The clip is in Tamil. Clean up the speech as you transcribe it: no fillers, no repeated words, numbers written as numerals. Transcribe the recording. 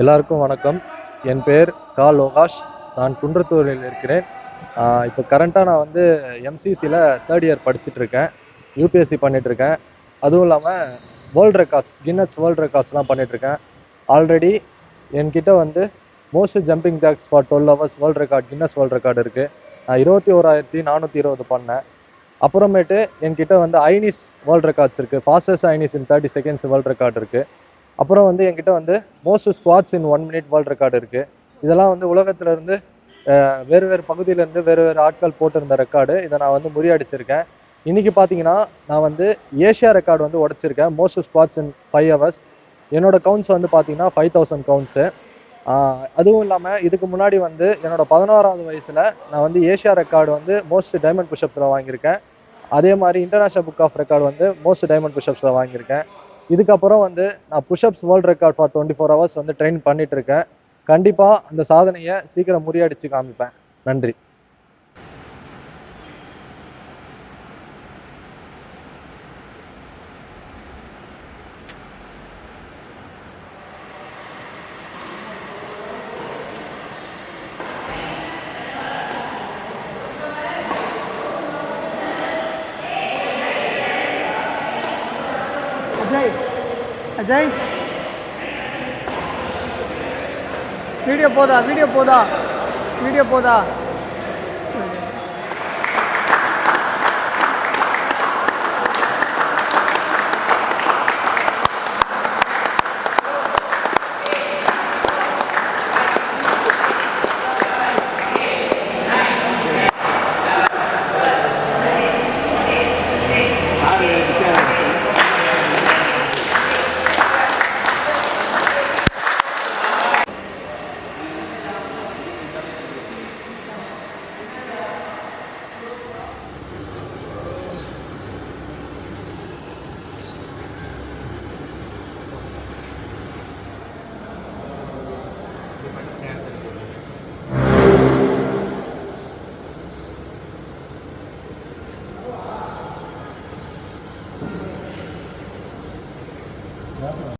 எல்லாருக்கும் வணக்கம். என் பெயர் கா லோகாஷ். நான் குன்றத்தூரில் இருக்கிறேன். இப்போ கரண்ட்டாக நான் வந்து எம்சிசியில் தேர்ட் இயர் படிச்சுட்டு இருக்கேன். யூபிஎஸ்சி பண்ணிட்டு இருக்கேன். அதுவும் இல்லாமல் வேர்ல்ட் ரெக்கார்ட்ஸ், கின்னஸ் வேர்ல்ட் ரெக்கார்ட்ஸ்லாம் பண்ணிட்டு இருக்கேன். ஆல்ரெடி என்கிட்ட வந்து most jumping jacks for 12 hours world record, Guinness world record இருக்குது. நான் 21,420 பண்ணேன். அப்புறமேட்டு என்கிட்ட வந்து ஐனிஸ் வேர்ல்ட் ரெக்கார்ட்ஸ் இருக்குது. ஃபாஸ்டஸ்ட் ஐனிஸ் இன் 30 seconds வேர்ல்ட் ரெக்கார்டு இருக்குது. அப்புறம் வந்து என்கிட்ட வந்து most squats in 1 minute world record இருக்குது. இதெல்லாம் வந்து உலகத்துல இருந்து வேறு வேறு பகுதியிலேருந்து வேறு வேறு ஆட்கள் போட்டிருந்த ரெக்கார்டு. இதை நான் வந்து முறியடிச்சிருக்கேன். இன்னைக்கு பார்த்தீங்கன்னா நான் வந்து ஏஷியா ரெக்கார்டு வந்து உடைச்சிருக்கேன். மோஸ்ட் ஸ்குவாட்ஸ் இன் 5 hours. என்னோட கவுண்ட்ஸ் வந்து பார்த்தீங்கன்னா 5000 கவுண்ட்ஸு. அதுவும் இல்லாமல் இதுக்கு முன்னாடி வந்து என்னோட 11வது வயசில் நான் வந்து ஏஷியா ரெக்கார்டு வந்து மோஸ்ட் டைமண்ட் புஷ்அப்ஸில் வாங்கியிருக்கேன். அதே மாதிரி இன்டர்நேஷனல் புக் ஆஃப் ரெக்கார்டு வந்து மோஸ்ட் டைமண்ட் புஷ்அப்ஸில் வாங்கியிருக்கேன். இதுக்கப்புறம் வந்து நான் push-ups world record for 24 hours வந்து ட்ரெயின் பண்ணிட்டு இருக்கேன். கண்டிப்பாக அந்த சாதனையை சீக்கிரம் முறியடிச்சு காமிப்பேன். நன்றி. अजय अजय वीडियो போதா